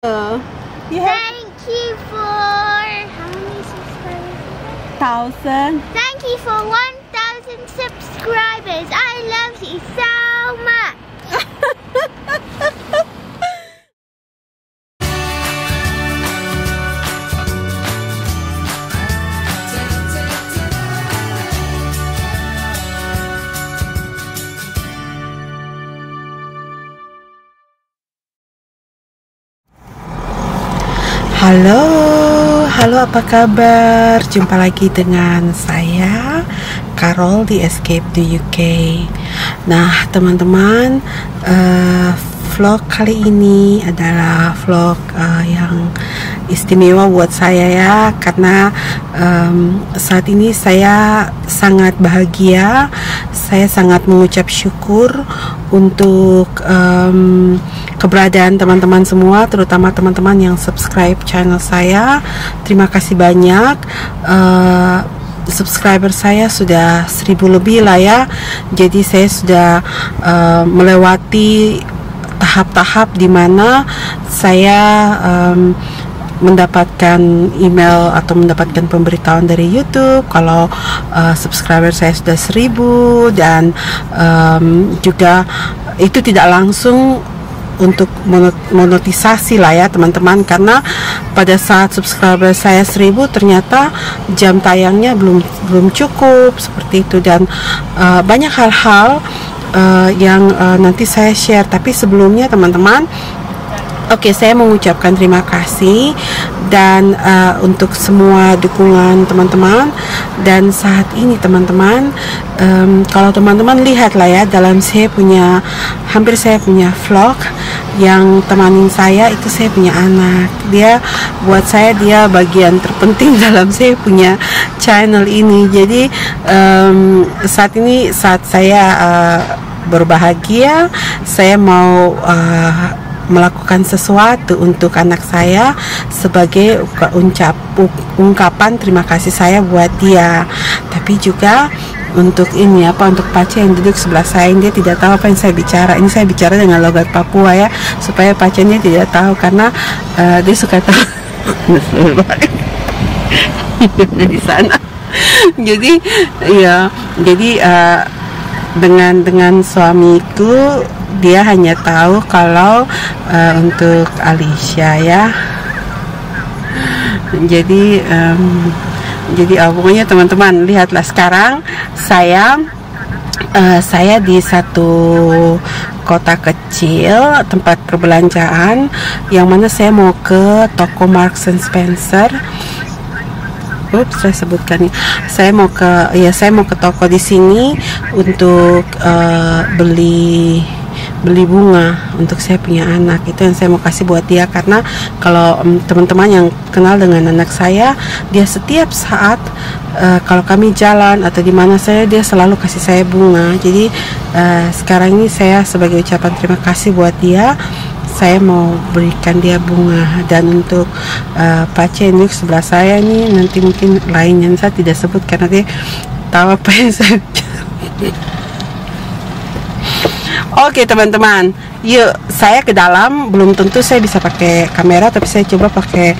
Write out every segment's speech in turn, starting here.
You have Thank you for how many subscribers? 1,000. Thank you for 1,000 subscribers. I love you so much. Halo, apa kabar? Jumpa lagi dengan saya, Carol di Escape to UK. Nah, teman-teman, vlog kali ini adalah vlog yang istimewa buat saya ya, karena saat ini saya sangat bahagia, saya sangat mengucap syukur untuk keberadaan teman-teman semua, terutama teman-teman yang subscribe channel saya. Terima kasih banyak. Subscriber saya sudah 1.000 lebih lah ya. Jadi saya sudah melewati tahap-tahap di mana saya mendapatkan email atau mendapatkan pemberitahuan dari YouTube kalau subscriber saya sudah 1.000, dan juga itu tidak langsung untuk monetisasi lah ya teman-teman, karena pada saat subscriber saya 1.000 ternyata jam tayangnya belum cukup seperti itu, dan banyak hal-hal yang nanti saya share. Tapi sebelumnya teman-teman, saya mengucapkan terima kasih dan untuk semua dukungan teman-teman. Dan saat ini teman-teman, kalau teman-teman lihat lah ya, hampir saya punya vlog yang temanin saya itu, saya punya anak. Buat saya dia bagian terpenting dalam saya punya channel ini. Jadi saat saya berbahagia, saya mau melakukan sesuatu untuk anak saya sebagai ungkapan terima kasih saya buat dia. Tapi juga untuk untuk Pace yang duduk sebelah saya, dia tidak tahu apa yang saya bicara. Ini saya bicara dengan logat Papua ya, supaya Pacenya tidak tahu, karena dia suka tahu di sana. Jadi dengan suamiku, dia hanya tahu kalau untuk Alicia ya. Jadi pokoknya teman-teman, lihatlah sekarang saya di satu kota kecil, tempat perbelanjaan, yang mana saya mau ke toko Marks and Spencer. Saya sebutkan nih, saya mau ke toko di sini untuk beli bunga untuk saya punya anak. Itu yang saya mau kasih buat dia, karena kalau teman-teman yang kenal dengan anak saya, dia setiap saat kalau kami jalan atau di mana dia selalu kasih saya bunga. Jadi sekarang ini saya sebagai ucapan terima kasih buat dia, saya mau berikan dia bunga. Dan untuk Pace ini sebelah saya nih, nanti mungkin lain yang saya tidak sebut karena dia tahu apa yang saya Oke teman-teman, yuk saya ke dalam. Belum tentu saya bisa pakai kamera, tapi saya coba pakai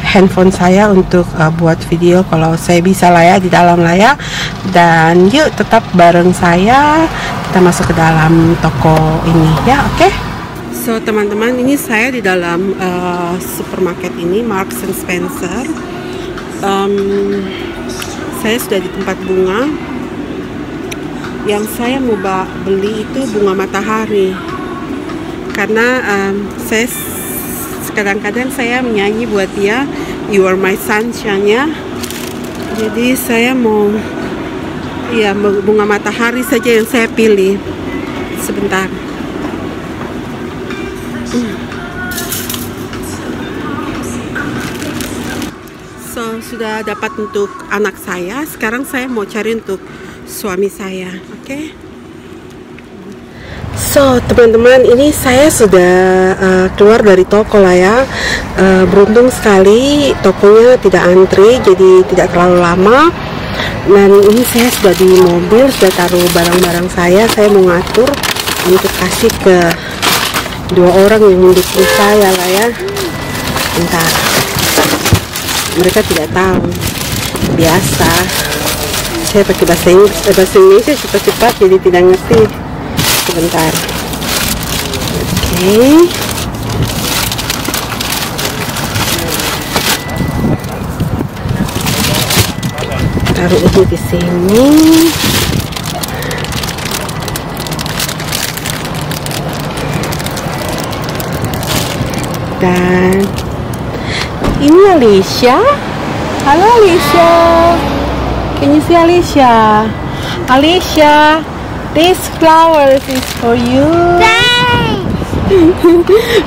handphone saya untuk buat video kalau saya bisa lah ya, di dalam lah ya. Dan yuk tetap bareng saya, kita masuk ke dalam toko ini ya, oke? So teman-teman, ini saya di dalam supermarket ini, Marks and Spencer. Saya sudah di tempat bunga. Yang saya mau beli itu bunga matahari, karena saya kadang-kadang saya menyanyi buat dia, You Are My Sunshine ya. Jadi saya mau bunga matahari saja yang saya pilih. Sebentar. So sudah dapat untuk anak saya. Sekarang saya mau cari untuk suami saya, oke? So teman-teman, ini saya sudah keluar dari toko lah ya. Beruntung sekali tokonya tidak antri, jadi tidak terlalu lama. Dan ini saya sudah di mobil, sudah taruh barang-barang saya mau ngatur untuk kasih ke dua orang yang mendukung saya lah ya. Sebentar, mereka tidak tahu. Biasa saya pakai bahasa Indonesia cepat-cepat, jadi tidak ngerti. Sebentar. Oke. Taruh ini di sini. Dan ini Alicia. Halo Alicia. Can you see Alicia? Alicia, this flowers is for you. Thanks!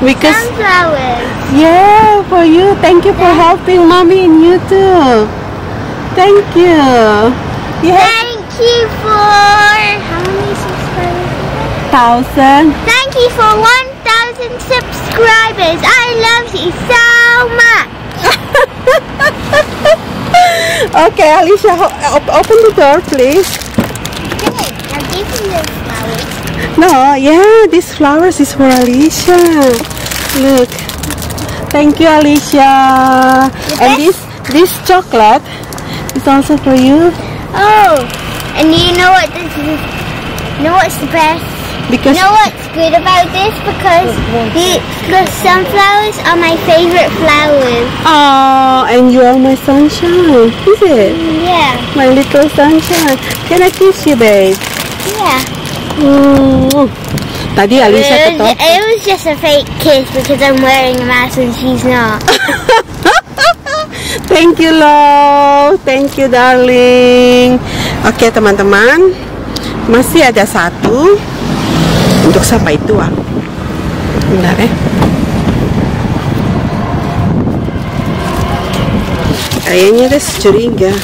Because Sunflowers. yeah, for you. Thank you for helping mommy and you too. Thank you. Yeah, Thank you for how many subscribers? 1,000. Thank you for 1,000 subscribers. I love you so much. Okay, Alicia, open the door, please. Good. I'll give you those flowers. No, yeah, this flowers is for Alicia. Look. Thank you, Alicia. And this chocolate is also for you. Oh, and you know what this is? You know what's the best? Because You know what's good about this? Because the sunflowers are my favorite flowers. oh, and you are my sunshine, is it? Yeah, My little sunshine. Can I kiss you, babe? yeah. Tadi Alicia ketok. It was just a fake kiss because I'm wearing a mask and she's not. Thank you, love. Thank you, darling. Oke, teman-teman. Masih ada satu. Untuk siapa itu, ah? Bentar ya. Kayaknya dia curiga. You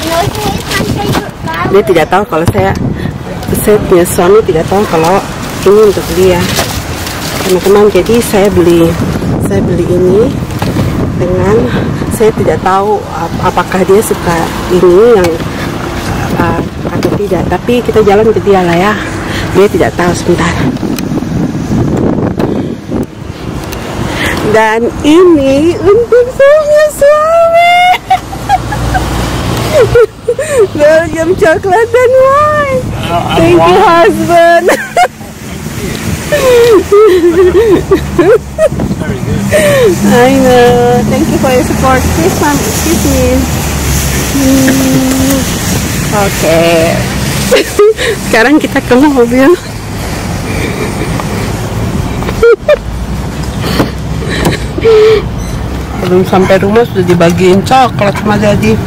know, it's my favorite flower. Dia tidak tahu kalau saya punya suami tidak tahu kalau ini untuk dia. Teman-teman, jadi saya beli ini dengan saya tidak tahu apakah dia suka ini yang atau tidak, tapi kita jalan ke dia lah ya. Dia tidak tahu. Sebentar. Dan ini untuk saya suami. Belgium coklat dan wine. Thank you, husband. I know. Thank you for your support. Kiss, mom. Kiss me. Oke. Sekarang kita ke mobil. Belum sampai rumah sudah dibagiin coklat sama Daddy.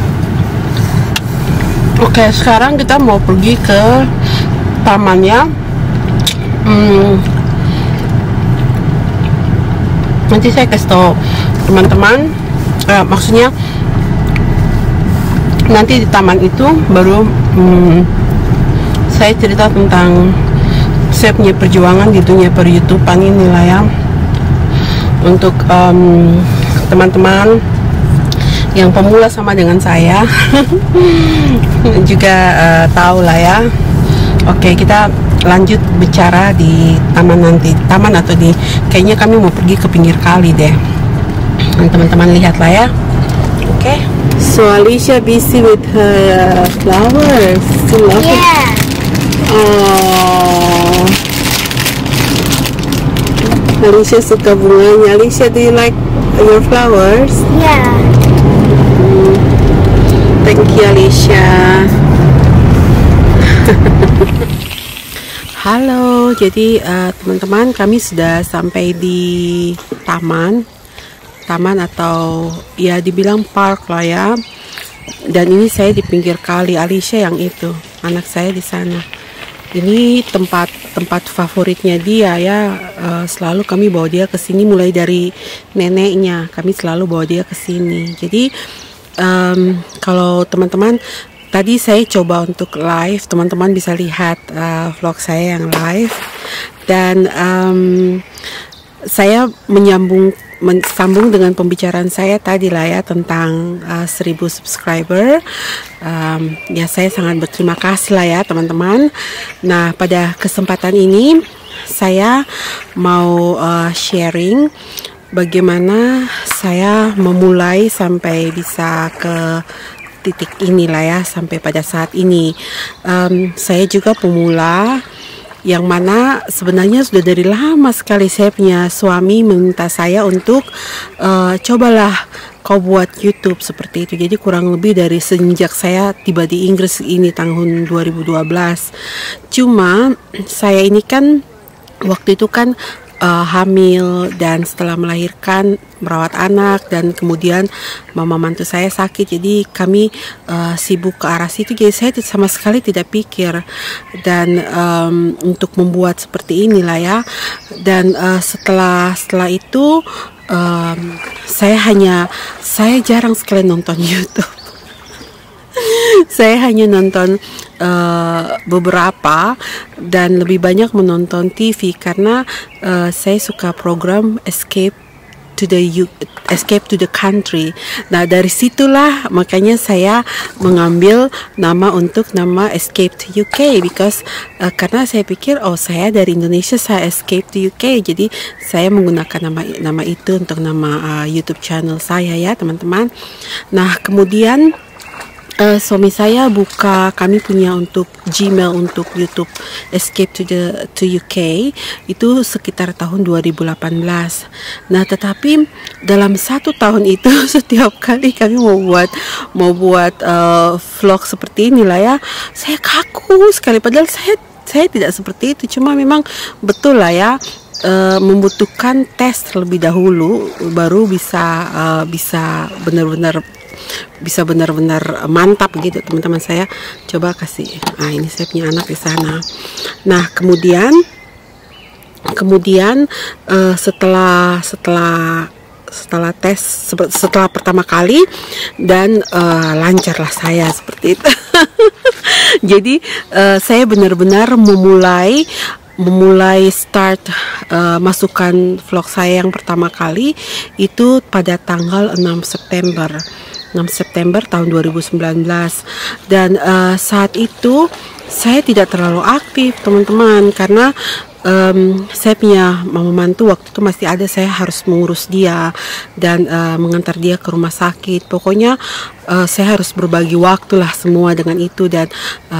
Oke, sekarang kita mau pergi ke tamannya. Nanti saya kasih tahu teman-teman. Maksudnya nanti di taman itu baru saya cerita tentang saya punya perjuangan di dunia per-YouTubean ini lah ya. Untuk teman-teman yang pemula sama dengan saya juga tahu lah ya. Oke, kita lanjut bicara di taman nanti. Taman atau di kayaknya kami mau pergi ke pinggir kali deh. Teman-teman lihat lah ya. Oke. So Alicia busy with her flowers. You love it? Yeah. Oh. Alicia suka bunganya. Alicia, do you like your flowers? Yeah. Thank you, Alicia. Halo, jadi teman-teman, kami sudah sampai di taman atau ya dibilang park lah ya. Dan ini saya di pinggir kali. Alicia yang itu, anak saya di sana. Ini tempat favoritnya dia ya. Selalu kami bawa dia ke sini, mulai dari neneknya. Kami selalu bawa dia ke sini. Jadi kalau teman-teman, tadi saya coba untuk live, teman-teman bisa lihat vlog saya yang live. Dan saya sambung dengan pembicaraan saya tadi lah ya tentang 1000 subscriber. Ya, saya sangat berterima kasih lah ya teman-teman. Nah, pada kesempatan ini saya mau sharing bagaimana saya memulai sampai bisa ke titik inilah ya, sampai pada saat ini. Saya juga pemula, yang mana sebenarnya sudah dari lama sekali saya punya suami meminta saya untuk cobalah kau buat YouTube seperti itu. Jadi kurang lebih dari sejak saya tiba di Inggris ini tahun 2012. Cuma saya ini kan waktu itu kan hamil, dan setelah melahirkan merawat anak, dan kemudian mama mantu saya sakit, jadi kami sibuk ke arah situ. Jadi saya sama sekali tidak pikir dan untuk membuat seperti inilah ya. Dan setelah itu saya jarang sekali nonton YouTube. Saya hanya nonton beberapa dan lebih banyak menonton TV karena saya suka program Escape to the Country. Nah, dari situlah makanya saya mengambil nama Escape to UK, because karena saya pikir saya dari Indonesia, saya Escape to UK, jadi saya menggunakan nama itu untuk nama YouTube channel saya ya teman-teman. Nah, kemudian suami saya kami punya untuk Gmail untuk YouTube Escape to UK itu sekitar tahun 2018. Nah, tetapi dalam 1 tahun itu setiap kali kami mau buat vlog seperti inilah ya, saya kaku sekali, padahal saya tidak seperti itu. Cuma memang betul lah ya, membutuhkan tes terlebih dahulu baru bisa benar-benar mantap gitu teman-teman. Saya coba kasih, ini saya punya anak di sana. Nah, kemudian setelah tes, setelah pertama kali, dan lancarlah saya seperti itu. Jadi saya benar-benar memulai start masukkan vlog saya yang pertama kali itu pada tanggal 6 September tahun 2019. Dan saat itu saya tidak terlalu aktif teman-teman, karena saya punya mama mantu waktu itu masih ada, saya harus mengurus dia dan mengantar dia ke rumah sakit. Pokoknya saya harus berbagi waktu lah semua dengan itu. Dan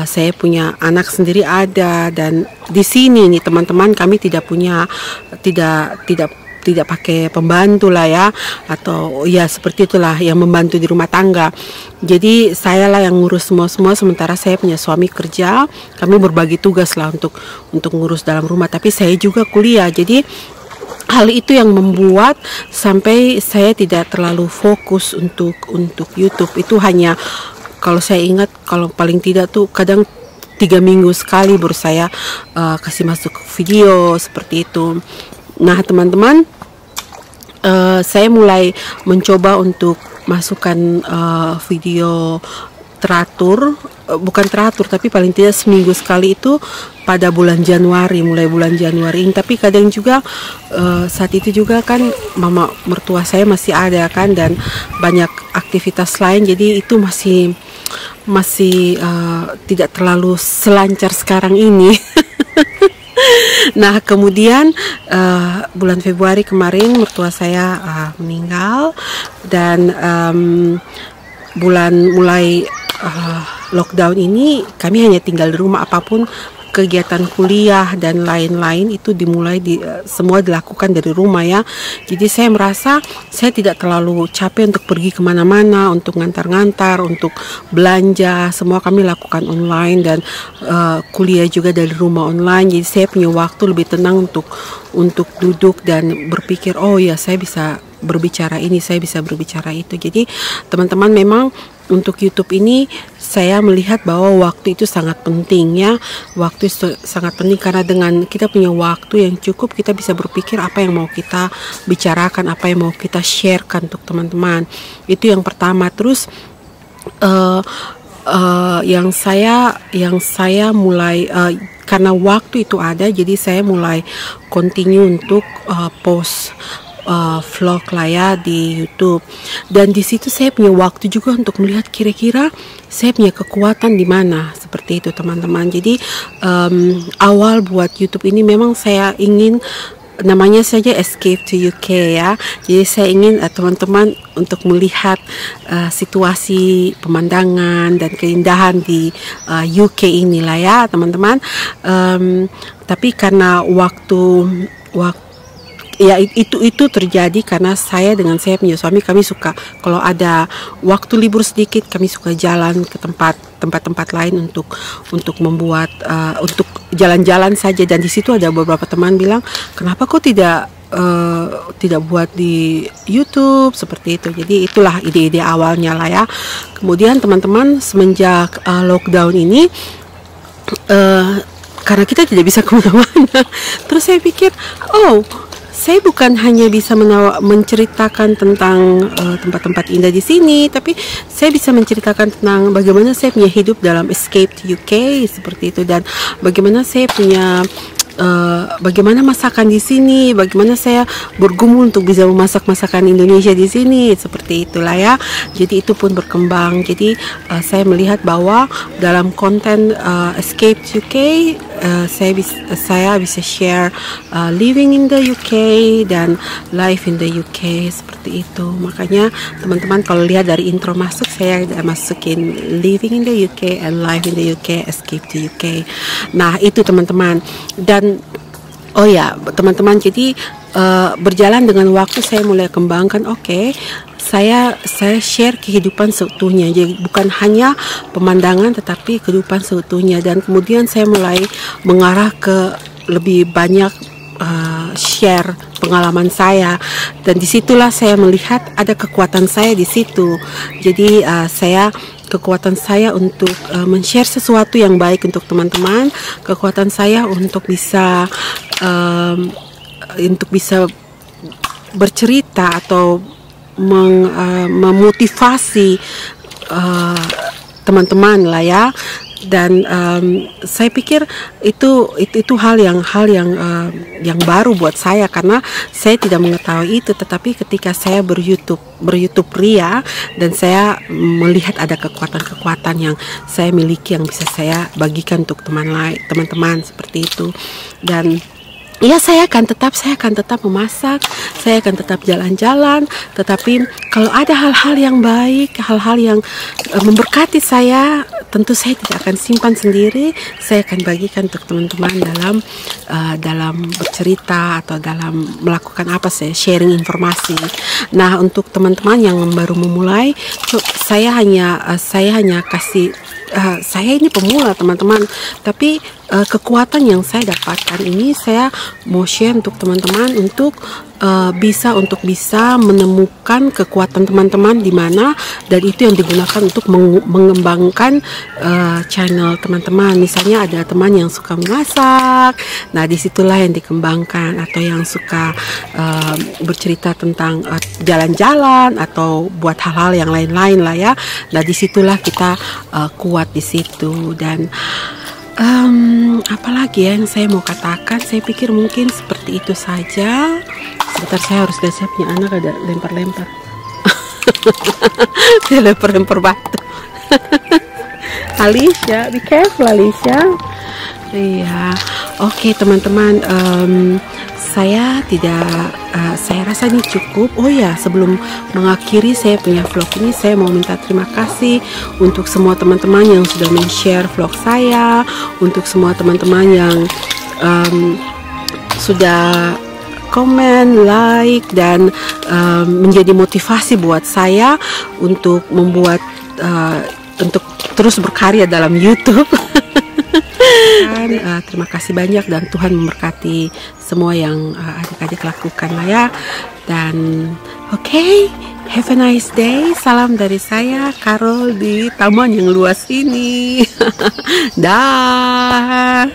saya punya anak sendiri ada, dan di sini nih teman-teman, kami tidak pakai pembantu lah ya, atau ya seperti itulah yang membantu di rumah tangga. Jadi saya lah yang ngurus semua, sementara saya punya suami kerja. Kami berbagi tugas lah untuk ngurus dalam rumah, tapi saya juga kuliah. Jadi hal itu yang membuat sampai saya tidak terlalu fokus untuk YouTube. Itu hanya, kalau saya ingat, kalau paling tidak tuh kadang 3 minggu sekali baru saya kasih masuk video seperti itu. Nah teman-teman, saya mulai mencoba untuk masukkan video teratur, bukan teratur tapi paling tidak seminggu sekali itu pada mulai bulan Januari ini. Tapi kadang juga saat itu juga kan mama mertua saya masih ada kan, dan banyak aktivitas lain, jadi itu masih tidak terlalu selancar sekarang ini. Nah, kemudian bulan Februari kemarin mertua saya meninggal, dan mulai lockdown ini kami hanya tinggal di rumah. Apapun kegiatan kuliah dan lain-lain itu semua dilakukan dari rumah ya. Jadi saya merasa saya tidak terlalu capek untuk pergi kemana-mana, untuk ngantar-ngantar, untuk belanja, semua kami lakukan online, dan kuliah juga dari rumah online. Jadi saya punya waktu lebih tenang untuk duduk dan berpikir, oh ya saya bisa berbicara ini, saya bisa berbicara itu. Jadi teman-teman, memang untuk YouTube ini saya melihat bahwa waktu itu sangat penting ya. Waktu itu sangat penting karena dengan kita punya waktu yang cukup, kita bisa berpikir apa yang mau kita bicarakan, apa yang mau kita sharekan untuk teman-teman. Itu yang pertama. Terus yang saya mulai karena waktu itu ada, jadi saya mulai continue untuk post vlog lah ya di YouTube. Dan di situ saya punya waktu juga untuk melihat kira-kira saya punya kekuatan di mana, seperti itu teman-teman. Jadi awal buat YouTube ini memang saya ingin namanya saja Escape to UK ya. Jadi saya ingin teman-teman untuk melihat situasi, pemandangan dan keindahan di UK inilah ya teman-teman. Tapi karena waktu ya itu terjadi karena saya dengan saya punya suami, kami suka kalau ada waktu libur sedikit kami suka jalan ke tempat-tempat lain untuk membuat untuk jalan-jalan saja. Dan di situ ada beberapa teman bilang, kenapa kok tidak buat di YouTube seperti itu. Jadi itulah ide-ide awalnya lah ya. Kemudian teman-teman semenjak lockdown ini karena kita tidak bisa kemana-mana, terus saya pikir, saya bukan hanya bisa menceritakan tentang tempat-tempat indah di sini, tapi saya bisa menceritakan tentang bagaimana saya punya hidup dalam Escape to UK seperti itu, dan bagaimana saya punya bagaimana masakan di sini, bagaimana saya bergumul untuk bisa memasak masakan Indonesia di sini seperti itulah ya. Jadi itu pun berkembang. Jadi saya melihat bahwa dalam konten Escape to UK saya bisa share living in the UK dan life in the UK seperti itu. Makanya teman-teman kalau lihat dari intro masuk, saya masukin living in the UK and life in the UK, Escape to UK. Nah itu teman-teman. Dan oh ya teman-teman, jadi berjalan dengan waktu saya mulai kembangkan, saya share kehidupan seutuhnya, jadi bukan hanya pemandangan tetapi kehidupan seutuhnya. Dan kemudian saya mulai mengarah ke lebih banyak share pengalaman saya, dan disitulah saya melihat ada kekuatan saya di situ. Jadi kekuatan saya untuk men-share sesuatu yang baik untuk teman-teman, kekuatan saya untuk bisa bercerita atau memotivasi teman-teman lah ya. Dan saya pikir itu hal yang baru buat saya, karena saya tidak mengetahui itu. Tetapi ketika saya berYouTube Ria, dan saya melihat ada kekuatan-kekuatan yang saya miliki yang bisa saya bagikan untuk teman-teman seperti itu. Dan ya saya akan tetap memasak, saya akan tetap jalan-jalan, tetapi kalau ada hal-hal yang baik, hal-hal yang memberkati saya, tentu saya tidak akan simpan sendiri, saya akan bagikan untuk teman-teman dalam bercerita atau dalam melakukan saya sharing informasi. Nah untuk teman-teman yang baru memulai, saya hanya kasih saya ini pemula teman-teman, tapi kekuatan yang saya dapatkan ini saya mau share untuk teman-teman untuk bisa menemukan kekuatan teman-teman di mana, dan itu yang digunakan untuk mengembangkan channel teman-teman. Misalnya ada teman yang suka memasak, nah disitulah yang dikembangkan, atau yang suka bercerita tentang jalan-jalan atau buat hal-hal yang lain-lain lah ya. Nah disitulah kita kuat di situ. Dan apalagi ya yang saya mau katakan, saya pikir mungkin seperti itu saja. Sebentar, saya harus lihat, saya punya anak ada lempar-lempar. Dia lempar-lempar batu. Alicia, be careful Alicia. Iya, oke teman-teman, saya rasa ini cukup. Oh ya, sebelum mengakhiri saya punya vlog ini, saya mau minta terima kasih untuk semua teman-teman yang sudah men-share vlog saya, untuk semua teman-teman yang sudah komen, like, dan menjadi motivasi buat saya untuk untuk terus berkarya dalam YouTube. Terima kasih banyak, dan Tuhan memberkati semua yang adik-adik lakukan lah ya. Dan have a nice day. Salam dari saya, Carol, di taman yang luas ini. Dah.